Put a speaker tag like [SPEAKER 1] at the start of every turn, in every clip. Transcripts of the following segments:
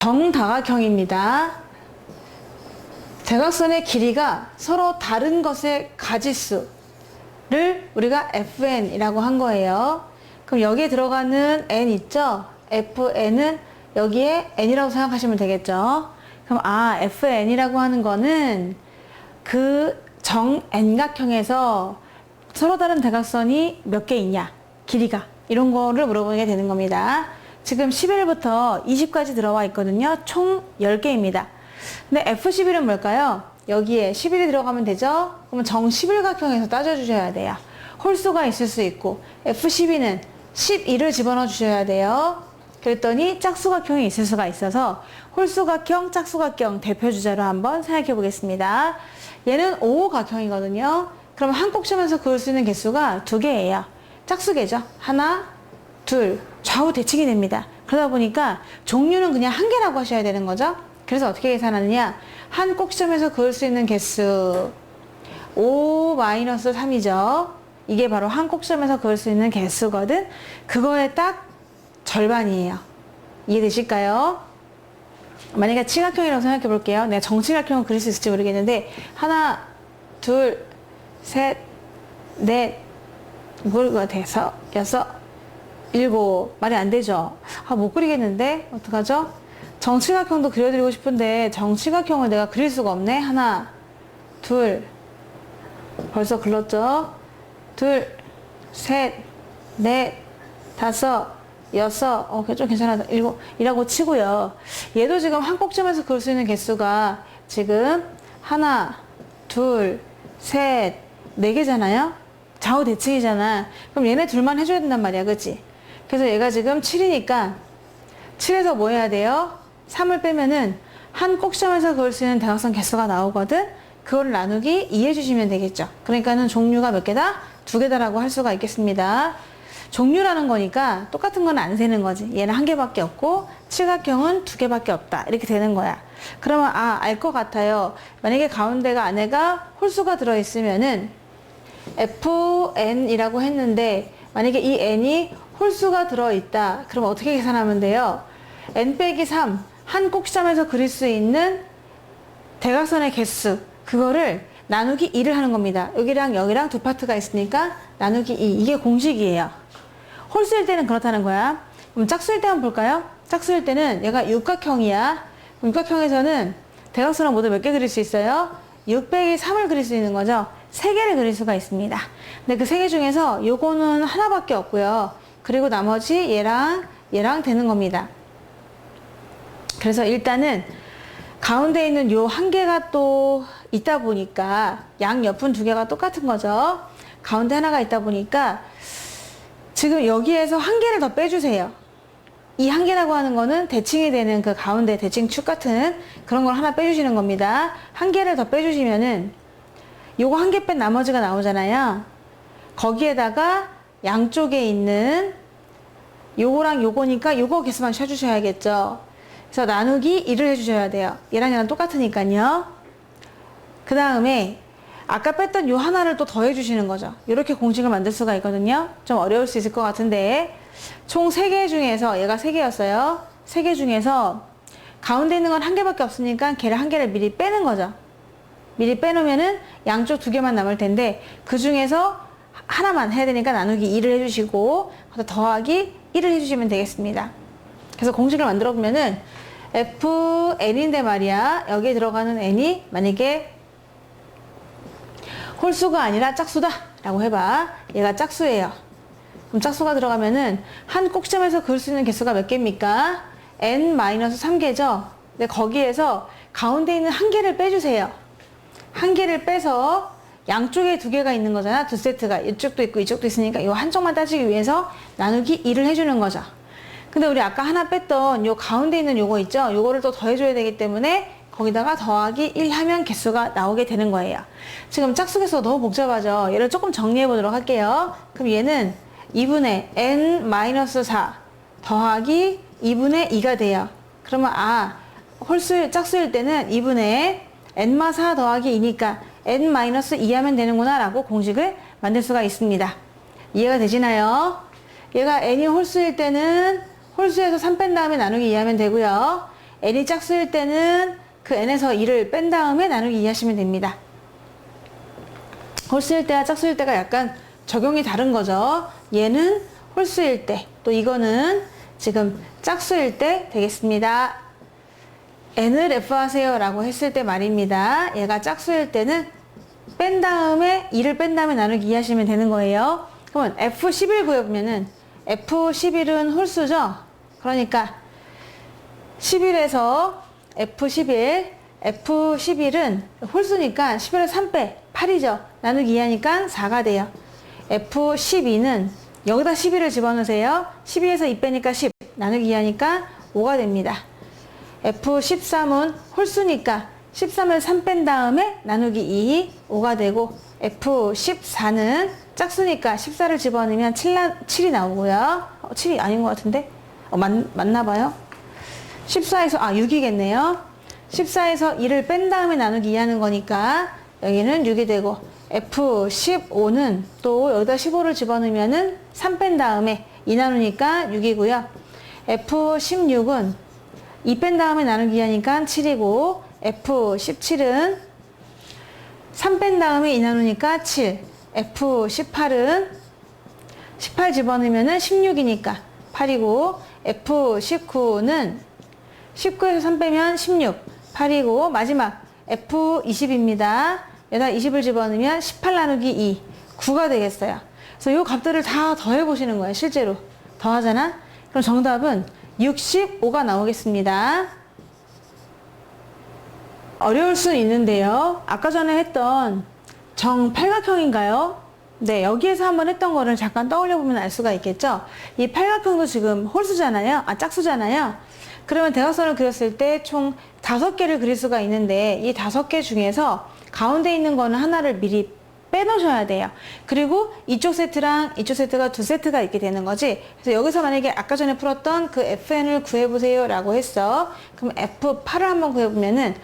[SPEAKER 1] 정다각형입니다. 대각선의 길이가 서로 다른 것의 가지수를 우리가 fn이라고 한 거예요. 그럼 여기에 들어가는 n 있죠? fn은 여기에 n이라고 생각하시면 되겠죠? 그럼 fn이라고 하는 거는 그 정 n각형에서 서로 다른 대각선이 몇 개 있냐, 길이가, 이런 거를 물어보게 되는 겁니다. 지금 11부터 20까지 들어와 있거든요. 총 10개입니다. 근데 F11은 뭘까요? 여기에 11이 들어가면 되죠? 그러면 정 11각형에서 따져주셔야 돼요. 홀수가 있을 수 있고, F12는 12를 집어넣어 주셔야 돼요. 그랬더니 짝수각형이 있을 수가 있어서 홀수각형, 짝수각형 대표주자로 한번 생각해 보겠습니다. 얘는 5호각형이거든요. 그럼 한 꼭지점에서 그을 수 있는 개수가 2개예요. 짝수개죠. 하나, 둘, 좌우 대칭이 됩니다. 그러다 보니까 종류는 그냥 한 개라고 하셔야 되는 거죠. 그래서 어떻게 계산하느냐? 한 꼭지점에서 그을 수 있는 개수 5-3이죠. 이게 바로 한 꼭지점에서 그을 수 있는 개수거든. 그거의 딱 절반이에요. 이해되실까요? 만약에 칠각형이라고 생각해 볼게요. 내가 정칠각형을 그릴 수 있을지 모르겠는데 하나, 둘, 셋, 넷, 뭘 돼서 여섯, 일곱, 말이 안 되죠? 못 그리겠는데? 어떡하죠? 정칠각형도 그려드리고 싶은데 정칠각형을 내가 그릴 수가 없네. 하나, 둘, 벌써 글렀죠? 둘, 셋, 넷, 다섯, 여섯, 좀 괜찮아. 일곱, 이라고 치고요. 얘도 지금 한 꼭지점에서 그을 수 있는 개수가 지금 하나, 둘, 셋, 네 개잖아요? 좌우 대칭이잖아. 그럼 얘네 둘만 해줘야 된단 말이야. 그치? 그래서 얘가 지금 7이니까 7에서 뭐 해야 돼요? 3을 빼면은 한 꼭지점에서 그을 수 있는 대각선 개수가 나오거든? 그걸 나누기 2 해주시면 되겠죠. 그러니까는 종류가 몇 개다? 2개다라고 할 수가 있겠습니다. 종류라는 거니까 똑같은 건 안 세는 거지. 얘는 한 개밖에 없고 칠각형은 2개밖에 없다. 이렇게 되는 거야. 그러면 알 것 같아요. 만약에 가운데가 안에가 홀수가 들어있으면은 fn이라고 했는데 만약에 이 n이 홀수가 들어있다. 그럼 어떻게 계산하면 돼요? n-3 한 꼭지점에서 그릴 수 있는 대각선의 개수, 그거를 나누기 2를 하는 겁니다. 여기랑 여기랑 두 파트가 있으니까 나누기 2. 이게 공식이에요. 홀수일 때는 그렇다는 거야. 그럼 짝수일 때 한번 볼까요? 짝수일 때는 얘가 육각형이야. 육각형에서는 대각선을 모두 몇 개 그릴 수 있어요? 6-3을 그릴 수 있는 거죠. 3개를 그릴 수가 있습니다. 근데 그 3개 중에서 요거는 하나밖에 없고요. 그리고 나머지 얘랑 되는 겁니다. 그래서 일단은 가운데 있는 요 한 개가 또 있다 보니까 양 옆은 2개가 똑같은 거죠. 가운데 하나가 있다 보니까 지금 여기에서 한 개를 더 빼주세요. 이 한 개라고 하는 거는 대칭이 되는 그 가운데 대칭축 같은 그런 걸 하나 빼주시는 겁니다. 한 개를 더 빼주시면은 요거 한 개 뺀 나머지가 나오잖아요. 거기에다가 양쪽에 있는 요거랑 요거니까 요거 개수만 쳐주셔야겠죠. 그래서 나누기 1을 해주셔야 돼요. 얘랑 얘랑 똑같으니까요. 그 다음에 아까 뺐던 요 하나를 또 더해 주시는 거죠. 이렇게 공식을 만들 수가 있거든요. 좀 어려울 수 있을 것 같은데 총 3개 중에서 얘가 3개였어요. 3개 중에서 가운데 있는 건 한 개밖에 없으니까 걔를 한 개를 미리 빼는 거죠. 미리 빼놓으면은 양쪽 2개만 남을 텐데 그 중에서 하나만 해야 되니까 나누기 2를 해주시고 더하기 1을 해주시면 되겠습니다. 그래서 공식을 만들어 보면은 fn인데 말이야. 여기에 들어가는 n이 만약에 홀수가 아니라 짝수다 라고 해봐. 얘가 짝수예요. 그럼 짝수가 들어가면은 한 꼭지점에서 그을 수 있는 개수가 몇 개입니까? n-3개죠. 근데 거기에서 가운데 있는 한 개를 빼주세요. 한 개를 빼서 양쪽에 2개가 있는 거잖아. 2세트가 이쪽도 있고 이쪽도 있으니까 이 한쪽만 따지기 위해서 나누기 2를 해주는 거죠. 근데 우리 아까 하나 뺐던 요 가운데 있는 요거 있죠? 요거를 또 더해줘야 되기 때문에 거기다가 더하기 1 하면 개수가 나오게 되는 거예요. 지금 짝수 개수가 너무 복잡하죠? 얘를 조금 정리해 보도록 할게요. 그럼 얘는 2분의 n-4 더하기 2분의 2가 돼요. 그러면 짝수일 때는 2분의 n-4 더하기 2니까 n-2 하면 되는구나 라고 공식을 만들 수가 있습니다. 이해가 되시나요? 얘가 n이 홀수일 때는 홀수에서 3 뺀 다음에 나누기 2 하면 되고요. n이 짝수일 때는 그 n에서 2를 뺀 다음에 나누기 2 하시면 됩니다. 홀수일 때와 짝수일 때가 약간 적용이 다른 거죠. 얘는 홀수일 때, 또 이거는 지금 짝수일 때 되겠습니다. n을 f 하세요 라고 했을 때 말입니다. 얘가 짝수일 때는 뺀 다음에 2를 뺀 다음에 나누기 2 하시면 되는 거예요. 그러면 f11 구해보면은 f11은 홀수죠. 그러니까 11에서 f11은 홀수니까 11에서 3 빼 8이죠. 나누기 2 하니까 4가 돼요. f12는 여기다 11을 집어넣으세요. 12에서 2 빼니까 10 나누기 2 하니까 5가 됩니다. f13은 홀수니까 13을 3 뺀 다음에 나누기 2 5가 되고, f14는 짝수니까 14를 집어넣으면 7이 나오고요. 7이 아닌 것 같은데? 맞나봐요. 14에서 6이겠네요. 14에서 2를 뺀 다음에 나누기 2 하는 거니까 여기는 6이 되고, f15는 또 여기다 15를 집어넣으면 3 뺀 다음에 2 나누니까 6이고요. f16은 2 뺀 다음에 나누기 하니까 7이고, f17은 3 뺀 다음에 2 나누니까 7, f18은 18 집어넣으면 16이니까 8이고, f19는 19에서 3 빼면 16, 8이고, 마지막 f20입니다. 여기다 20을 집어넣으면 18 나누기 2, 9가 되겠어요. 그래서 이 값들을 다 더해보시는 거예요. 실제로 더하잖아? 그럼 정답은 65가 나오겠습니다. 어려울 수는 있는데요. 아까 전에 했던 정팔각형인가요? 네, 여기에서 한번 했던 거를 잠깐 떠올려 보면 알 수가 있겠죠. 이 팔각형도 지금 홀수잖아요. 짝수잖아요. 그러면 대각선을 그렸을 때 총 5개를 그릴 수가 있는데, 이 5개 중에서 가운데 있는 거는 하나를 미리 빼놓으셔야 돼요. 그리고 이쪽 세트랑 이쪽 세트가 두 세트가 있게 되는 거지. 그래서 여기서 만약에 아까 전에 풀었던 그 fn을 구해보세요 라고 했어. 그럼 f8을 한번 구해보면은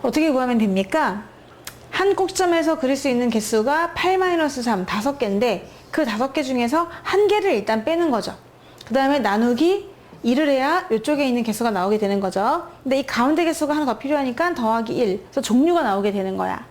[SPEAKER 1] 어떻게 구하면 됩니까? 한 꼭점에서 그릴 수 있는 개수가 8-3, 5개인데 그 5개 중에서 한 개를 일단 빼는 거죠. 그 다음에 나누기 2를 해야 이쪽에 있는 개수가 나오게 되는 거죠. 근데 이 가운데 개수가 하나 더 필요하니까 더하기 1. 그래서 종류가 나오게 되는 거야.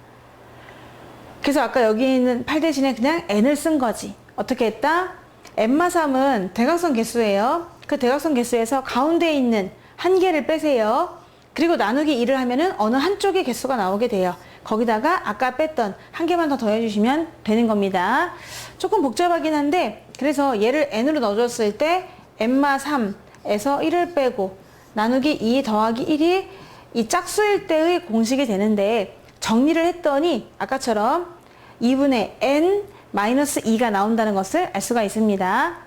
[SPEAKER 1] 그래서 아까 여기 있는 8 대신에 그냥 n을 쓴 거지. 어떻게 했다? n-3은 대각선 개수예요. 그 대각선 개수에서 가운데 있는 한 개를 빼세요. 그리고 나누기 2를 하면은 어느 한쪽의 개수가 나오게 돼요. 거기다가 아까 뺐던 한 개만 더 더해주시면 되는 겁니다. 조금 복잡하긴 한데, 그래서 얘를 n으로 넣어줬을 때 n-3에서 1을 빼고 나누기 2 더하기 1이 이 짝수일 때의 공식이 되는데, 정리를 했더니 아까처럼 2분의 n-2가 나온다는 것을 알 수가 있습니다.